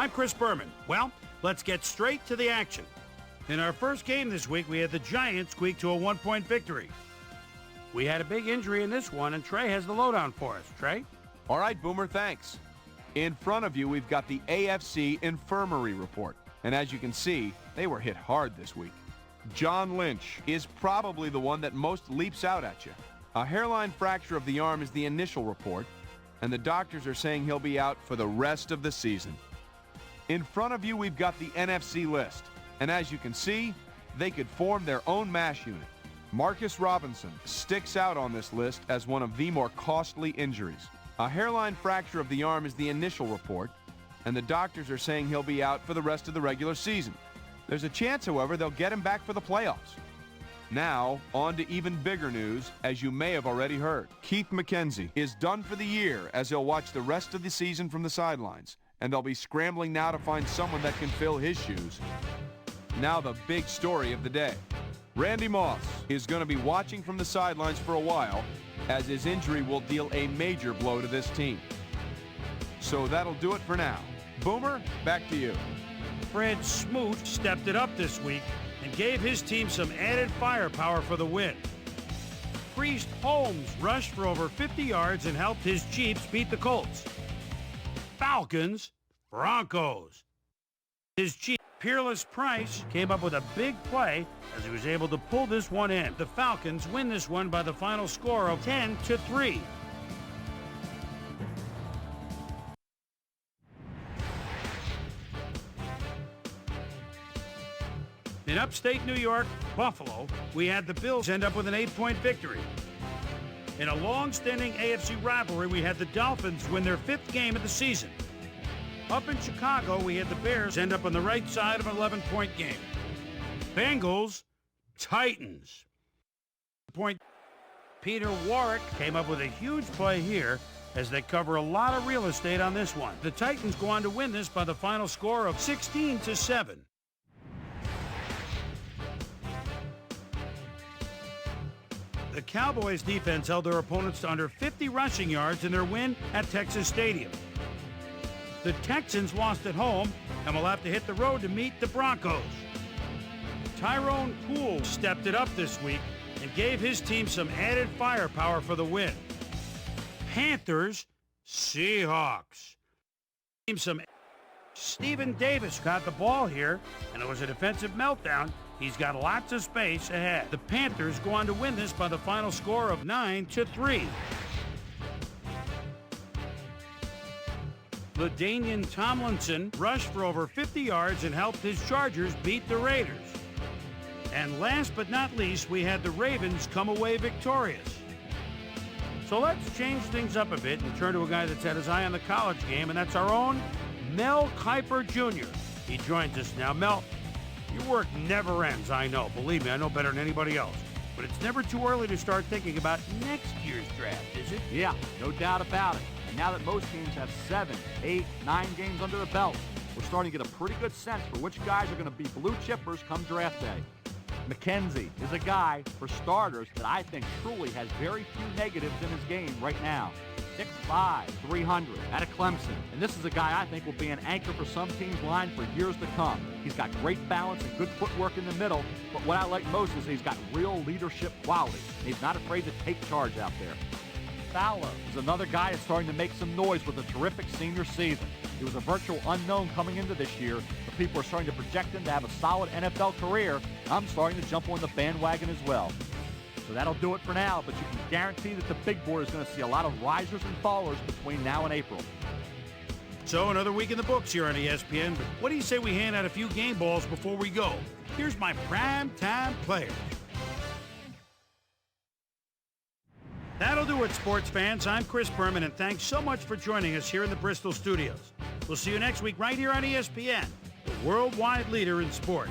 I'm Chris Berman. Well, let's get straight to the action. In our first game this week, we had the Giants squeak to a 1-point victory. We had a big injury in this one, and Trey has the lowdown for us. Trey? All right, Boomer, thanks. In front of you, we've got the AFC Infirmary Report. And as you can see, they were hit hard this week. John Lynch is probably the one that most leaps out at you. A hairline fracture of the arm is the initial report, and the doctors are saying he'll be out for the rest of the season. In front of you, we've got the NFC list. And as you can see, they could form their own MASH unit. Marcus Robinson sticks out on this list as one of the more costly injuries. A hairline fracture of the arm is the initial report, and the doctors are saying he'll be out for the rest of the regular season. There's a chance, however, they'll get him back for the playoffs. Now, on to even bigger news, as you may have already heard. Keith McKenzie is done for the year, as he'll watch the rest of the season from the sidelines, and they'll be scrambling now to find someone that can fill his shoes. Now the big story of the day. Randy Moss is going to be watching from the sidelines for a while, as his injury will deal a major blow to this team. So that'll do it for now. Boomer, back to you. Fred Smoot stepped it up this week and gave his team some added firepower for the win. Priest Holmes rushed for over 50 yards and helped his Chiefs beat the Colts. Falcons, Broncos. His Chiefs, Peerless Price, came up with a big play as he was able to pull this one in. The Falcons win this one by the final score of 10-3. In upstate New York, Buffalo, we had the Bills end up with an 8-point victory. In a long-standing AFC rivalry, we had the Dolphins win their 5th game of the season. Up in Chicago, we had the Bears end up on the right side of an 11-point game. Bengals, Titans. Peter Warwick came up with a huge play here as they cover a lot of real estate on this one. The Titans go on to win this by the final score of 16-7. The Cowboys defense held their opponents to under 50 rushing yards in their win at Texas Stadium. The Texans lost at home and will have to hit the road to meet the Broncos. Tyrone Poole stepped it up this week and gave his team some added firepower for the win. Panthers, Seahawks. Stephen Davis got the ball here, and it was a defensive meltdown. He's got lots of space ahead. The Panthers go on to win this by the final score of 9-3. LaDainian Tomlinson rushed for over 50 yards and helped his Chargers beat the Raiders. And last but not least, we had the Ravens come away victorious. So let's change things up a bit and turn to a guy that's had his eye on the college game, and that's our own Mel Kiper Jr. He joins us now. Mel, your work never ends, I know. Believe me, I know better than anybody else. But it's never too early to start thinking about next year's draft, is it? Yeah, no doubt about it. And now that most teams have 7, 8, 9 games under the belt, we're starting to get a pretty good sense for which guys are going to be blue chippers come draft day. McKenzie is a guy, for starters, that I think truly has very few negatives in his game right now. 6'5", 300 out of Clemson. And this is a guy I think will be an anchor for some team's line for years to come. He's got great balance and good footwork in the middle, but what I like most is he's got real leadership quality. He's not afraid to take charge out there. Fowler is another guy that's starting to make some noise with a terrific senior season. He was a virtual unknown coming into this year, but people are starting to project him to have a solid NFL career. I'm starting to jump on the bandwagon as well. So that'll do it for now, but you can guarantee that the big board is going to see a lot of risers and fallers between now and April. So another week in the books here on ESPN, but what do you say we hand out a few game balls before we go? Here's my prime-time players. That'll do it, sports fans. I'm Chris Berman, and thanks so much for joining us here in the Bristol studios. We'll see you next week right here on ESPN, the worldwide leader in sports.